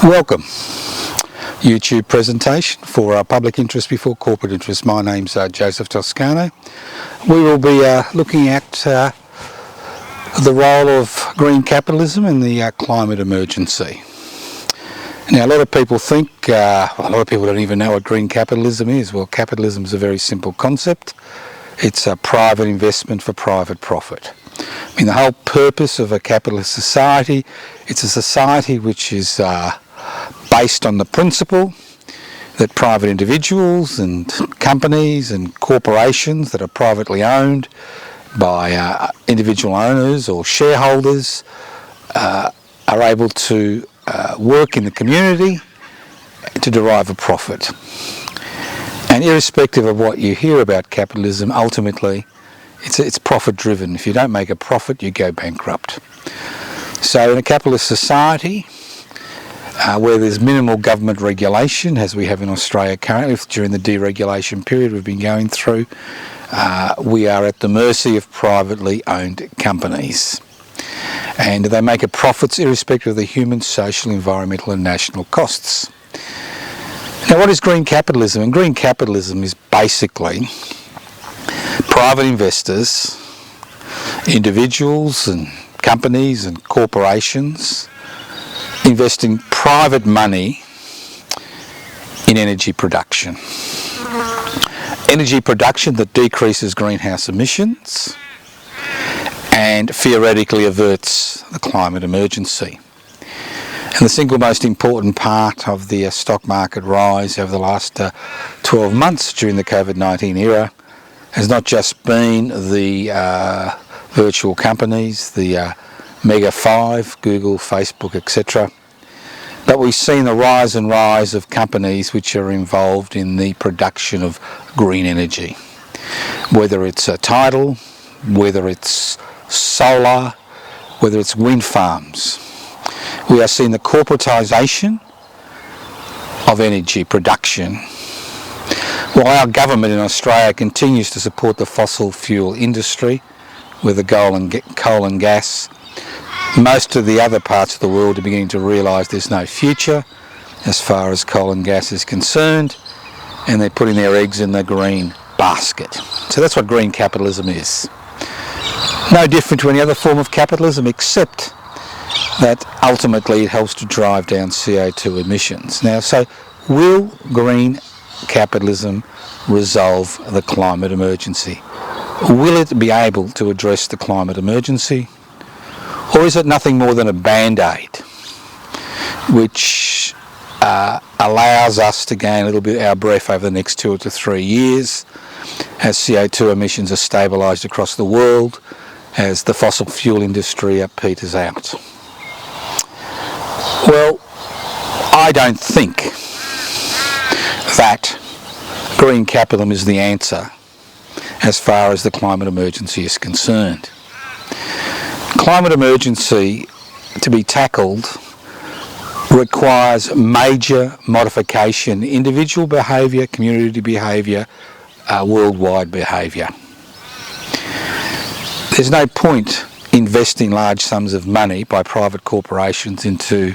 Welcome. YouTube presentation for public interest before corporate interest. My name's Joseph Toscano. We will be looking at the role of green capitalism in the climate emergency. Now, a lot of people think, a lot of people don't even know what green capitalism is. Well, capitalism is a very simple concept. It's a private investment for private profit. I mean, the whole purpose of a capitalist society, it's a society which is based on the principle that private individuals and companies and corporations that are privately owned by individual owners or shareholders are able to work in the community to derive a profit. And irrespective of what you hear about capitalism, ultimately it's profit driven. If you don't make a profit, you go bankrupt. So in a capitalist society where there's minimal government regulation, as we have in Australia currently during the deregulation period we've been going through, we are at the mercy of privately owned companies. And they make a profits irrespective of the human, social, environmental and national costs. Now, what is green capitalism? And green capitalism is basically private investors, individuals and companies and corporations investing private money in energy production. Energy production that decreases greenhouse emissions and theoretically averts the climate emergency. And the single most important part of the stock market rise over the last 12 months during the COVID-19 era has not just been the virtual companies, the Mega Five, Google, Facebook, etc. But we've seen the rise and rise of companies which are involved in the production of green energy. Whether it's tidal, whether it's solar, whether it's wind farms. We are seeing the corporatisation of energy production, while our government in Australia continues to support the fossil fuel industry with the coal and gas. Most of the other parts of the world are beginning to realise there's no future as far as coal and gas is concerned, and they're putting their eggs in the green basket. So that's what green capitalism is. No different to any other form of capitalism, except that ultimately it helps to drive down CO2 emissions. Now, so will green capitalism resolve the climate emergency? Will it be able to address the climate emergency? Or is it nothing more than a band-aid which allows us to gain a little bit of our breath over the next 2 to 3 years as CO2 emissions are stabilised across the world, as the fossil fuel industry peters out? Well, I don't think that green capitalism is the answer as far as the climate emergency is concerned. Climate emergency, to be tackled, requires major modification, individual behaviour, community behaviour, worldwide behaviour. There's no point investing large sums of money by private corporations into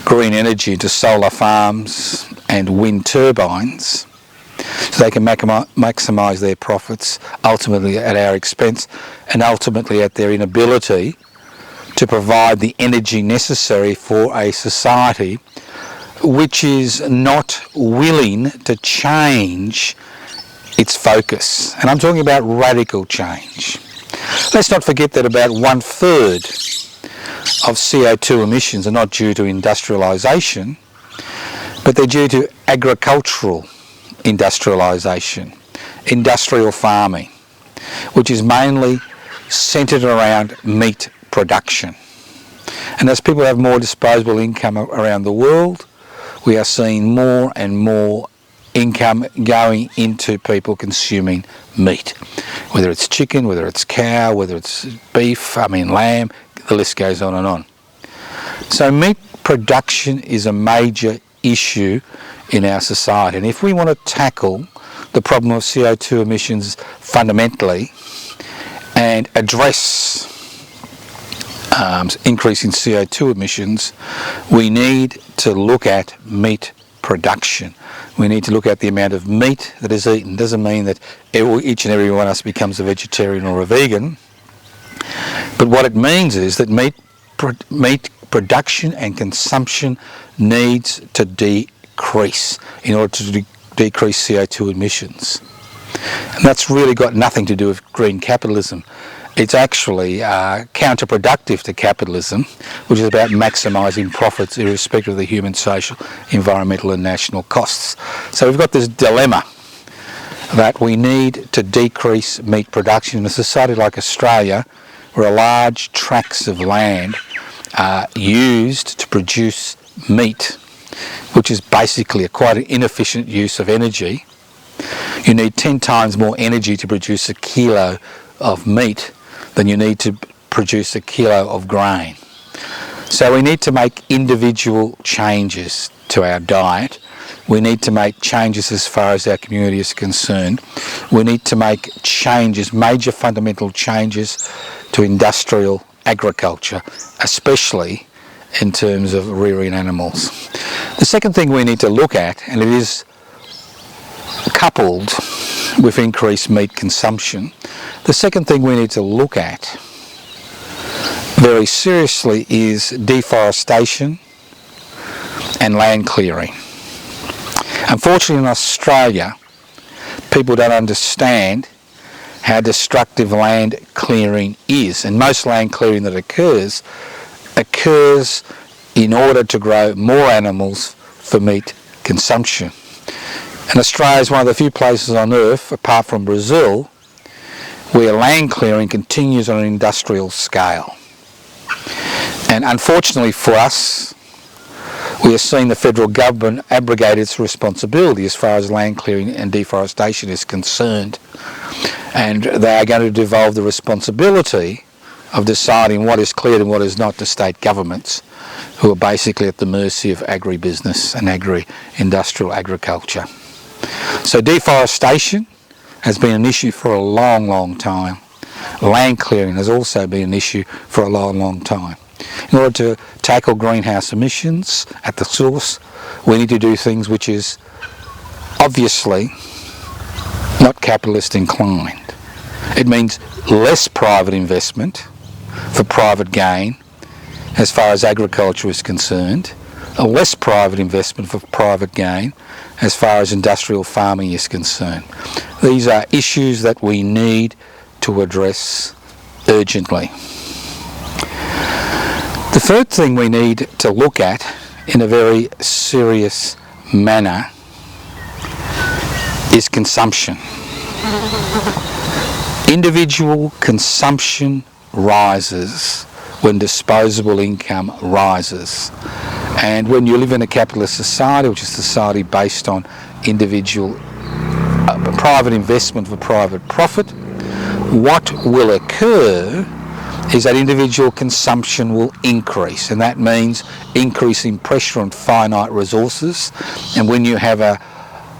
green energy, into solar farms and wind turbines, so they can maximise their profits, ultimately at our expense, and ultimately at their inability to provide the energy necessary for a society which is not willing to change its focus. And I'm talking about radical change. Let's not forget that about 1/3 of CO2 emissions are not due to industrialisation, but they're due to agricultural industrialisation, industrial farming, which is mainly centred around meat production. And as people have more disposable income around the world, we are seeing more and more income going into people consuming meat, whether it's chicken, whether it's cow, whether it's beef, lamb, the list goes on and on. So meat production is a major issue in our society, and if we want to tackle the problem of CO2 emissions fundamentally and address increase in CO2 emissions, we need to look at meat production. We need to look at the amount of meat that is eaten. Doesn't mean that each and every one of us becomes a vegetarian or a vegan, but what it means is that meat production and consumption needs to decrease in order to decrease CO2 emissions. And that's really got nothing to do with green capitalism. It's actually counterproductive to capitalism, which is about maximising profits irrespective of the human, social, environmental and national costs. So we've got this dilemma that we need to decrease meat production in a society like Australia, where large tracts of land are used to produce meat, which is basically quite an inefficient use of energy. You need 10 times more energy to produce a kilo of meat than you need to produce a kilo of grain. So we need to make individual changes to our diet. We need to make changes as far as our community is concerned. We need to make changes, major fundamental changes to industrial agriculture, especially in terms of rearing animals. The second thing we need to look at, and it is coupled with increased meat consumption, the second thing we need to look at very seriously is deforestation and land clearing. Unfortunately in Australia, people don't understand how destructive land clearing is, and most land clearing that occurs in order to grow more animals for meat consumption. And Australia is one of the few places on earth, apart from Brazil, where land clearing continues on an industrial scale. And unfortunately for us, we are seeing the federal government abrogate its responsibility as far as land clearing and deforestation is concerned. And they are going to devolve the responsibility of deciding what is cleared and what is not to state governments, who are basically at the mercy of agribusiness and agri-industrial agriculture. So deforestation has been an issue for a long, long time. Land clearing has also been an issue for a long, long time. In order to tackle greenhouse emissions at the source, we need to do things which is obviously not capitalist inclined. It means less private investment for private gain as far as agriculture is concerned, a less private investment for private gain as far as industrial farming is concerned. These are issues that we need to address urgently. The third thing we need to look at in a very serious manner is consumption. Individual consumption rises when disposable income rises. And when you live in a capitalist society, which is a society based on individual private investment for private profit, what will occur is that individual consumption will increase, and that means increasing pressure on finite resources. And when you have a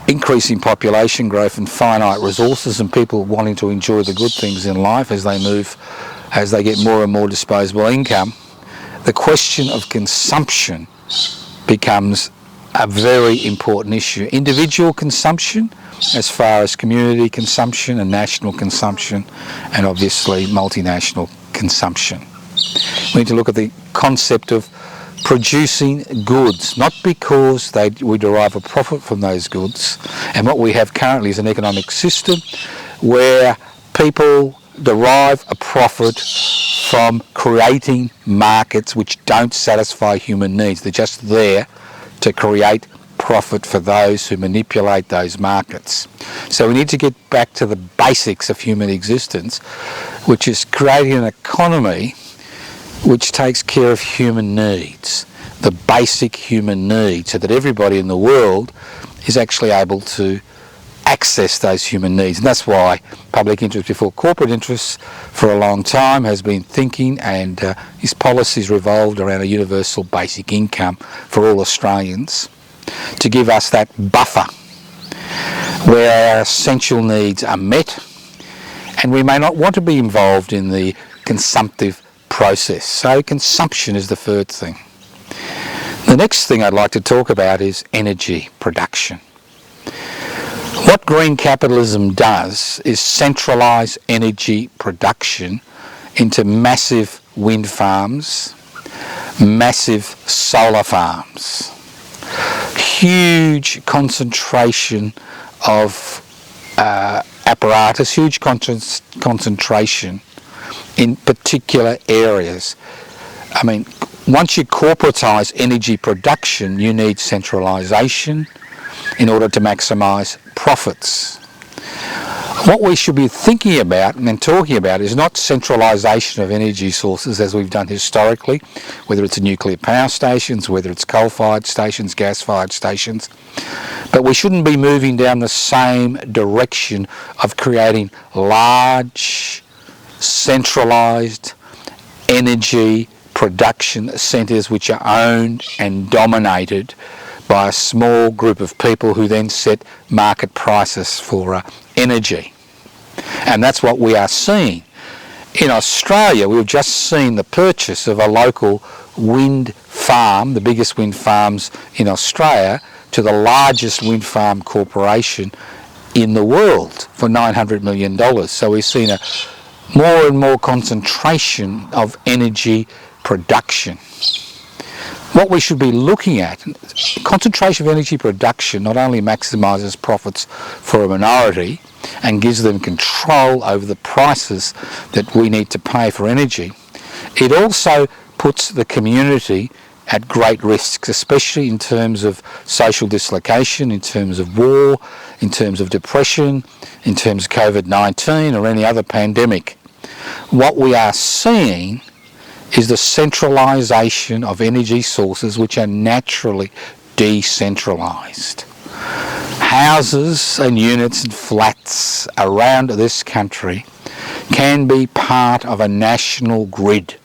increasing population growth and finite resources and people wanting to enjoy the good things in life as they get more and more disposable income, the question of consumption becomes a very important issue. Individual consumption as far as community consumption and national consumption, and obviously multinational consumption. We need to look at the concept of producing goods, not because we derive a profit from those goods. And what we have currently is an economic system where people derive a profit from creating markets which don't satisfy human needs. They're just there to create profit for those who manipulate those markets. So we need to get back to the basics of human existence, which is creating an economy which takes care of human needs, the basic human needs, so that everybody in the world is actually able to access those human needs. And that's why public interest before corporate interests for a long time has been thinking, and his policies revolved around a universal basic income for all Australians, to give us that buffer where our essential needs are met, and we may not want to be involved in the consumptive process. So consumption is the third thing. The next thing I'd like to talk about is energy production. What green capitalism does is centralise energy production into massive wind farms, massive solar farms, huge concentration of apparatus, huge concentration in particular areas. I mean, once you corporatise energy production, you need centralisation in order to maximise profits. What we should be thinking about and then talking about is not centralisation of energy sources as we've done historically, whether it's nuclear power stations, whether it's coal-fired stations, gas-fired stations, but we shouldn't be moving down the same direction of creating large, centralised energy production centres which are owned and dominated by a small group of people who then set market prices for energy. And that's what we are seeing. In Australia, we've just seen the purchase of a local wind farm, the biggest wind farms in Australia, to the largest wind farm corporation in the world for $900 million. So we've seen a more and more concentration of energy production. What we should be looking at, concentration of energy production not only maximises profits for a minority and gives them control over the prices that we need to pay for energy, it also puts the community at great risks, especially in terms of social dislocation, in terms of war, in terms of depression, in terms of COVID-19 or any other pandemic. What we are seeing is the centralisation of energy sources which are naturally decentralised. Houses and units and flats around this country can be part of a national grid.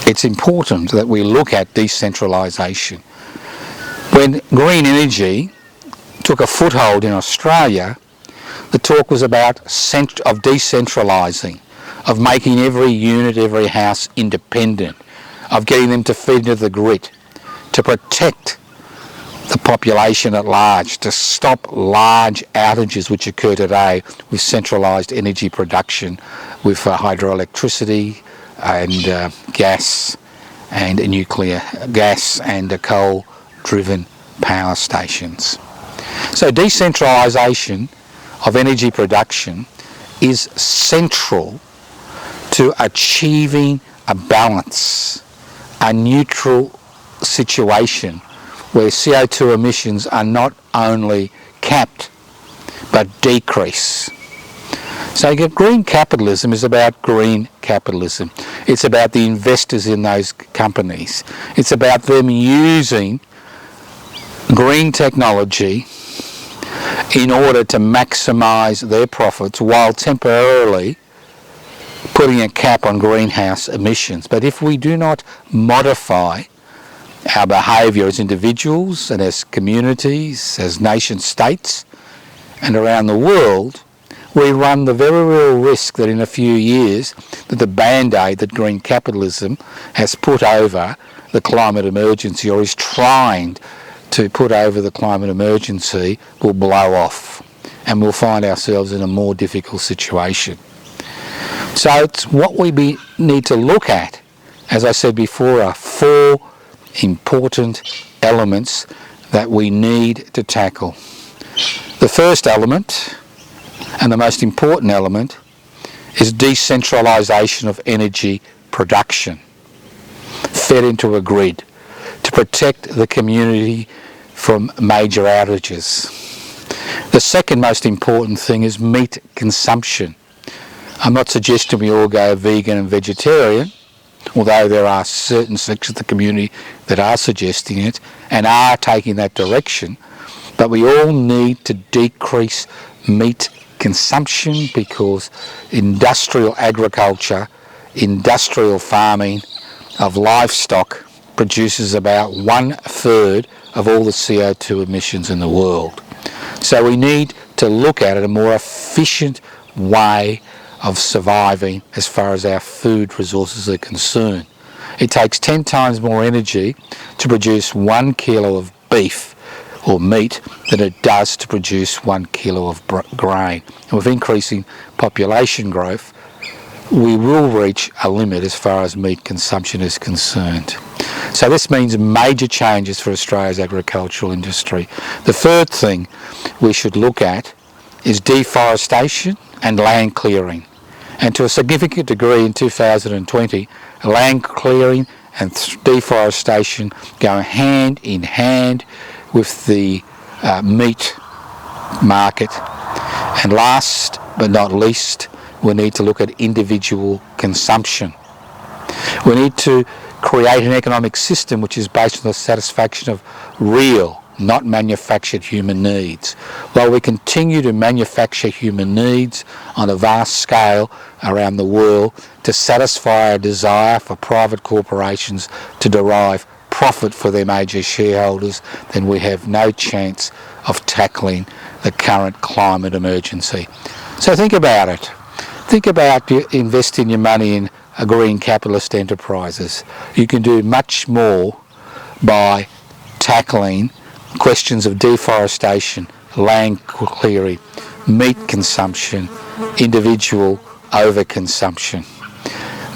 It's important that we look at decentralisation. When green energy took a foothold in Australia, the talk was about of decentralising, of making every unit, every house independent, of getting them to feed into the grid, to protect the population at large, to stop large outages which occur today with centralised energy production, with hydroelectricity and gas and nuclear gas and coal-driven power stations. So decentralisation of energy production is central to achieving a balance, a neutral situation where CO2 emissions are not only capped but decrease. So green capitalism is about green capitalism. It's about the investors in those companies. It's about them using green technology in order to maximise their profits while temporarily putting a cap on greenhouse emissions. But if we do not modify our behaviour as individuals and as communities, as nation states and around the world, we run the very real risk that in a few years that the band-aid that green capitalism has put over the climate emergency, or is trying to put over the climate emergency, will blow off and we'll find ourselves in a more difficult situation. So it's what we need to look at, as I said before, are four important elements that we need to tackle. The first element, and the most important element, is decentralisation of energy production, fed into a grid, to protect the community from major outages. The second most important thing is meat consumption. I'm not suggesting we all go vegan and vegetarian, although there are certain sections of the community that are suggesting it and are taking that direction, but we all need to decrease meat consumption because industrial agriculture, industrial farming of livestock produces about 1/3 of all the CO2 emissions in the world. So we need to look at it a more efficient way of surviving as far as our food resources are concerned. It takes 10 times more energy to produce 1 kilo of beef or meat than it does to produce 1 kilo of grain. And with increasing population growth, we will reach a limit as far as meat consumption is concerned. So this means major changes for Australia's agricultural industry. The third thing we should look at is deforestation and land clearing. And to a significant degree in 2020, land clearing and deforestation go hand in hand with the meat market. And last but not least, we need to look at individual consumption. We need to create an economic system which is based on the satisfaction of real, not manufactured human needs. While we continue to manufacture human needs on a vast scale around the world to satisfy a desire for private corporations to derive profit for their major shareholders, then we have no chance of tackling the current climate emergency. So think about it. Think about investing your money in green capitalist enterprises. You can do much more by tackling questions of deforestation, land clearing, meat consumption, individual overconsumption.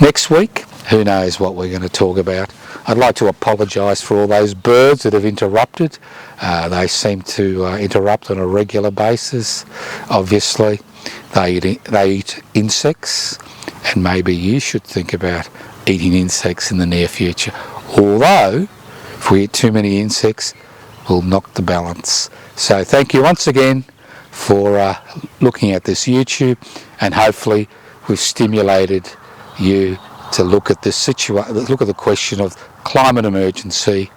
Next week, who knows what we're going to talk about. I'd like to apologise for all those birds that have interrupted. They seem to interrupt on a regular basis. Obviously, they eat insects, and maybe you should think about eating insects in the near future. Although, if we eat too many insects, we'll knock the balance. So thank you once again for looking at this YouTube, and hopefully we've stimulated you to look at this look at the question of climate emergency,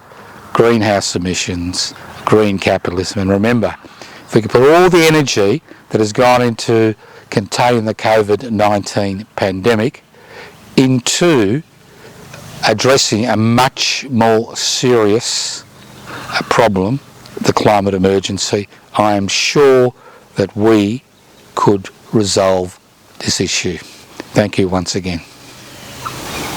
greenhouse emissions, green capitalism. And remember, if we can put all the energy that has gone into containing the COVID-19 pandemic into addressing a much more serious problem, the climate emergency, I am sure that we could resolve this issue. Thank you once again.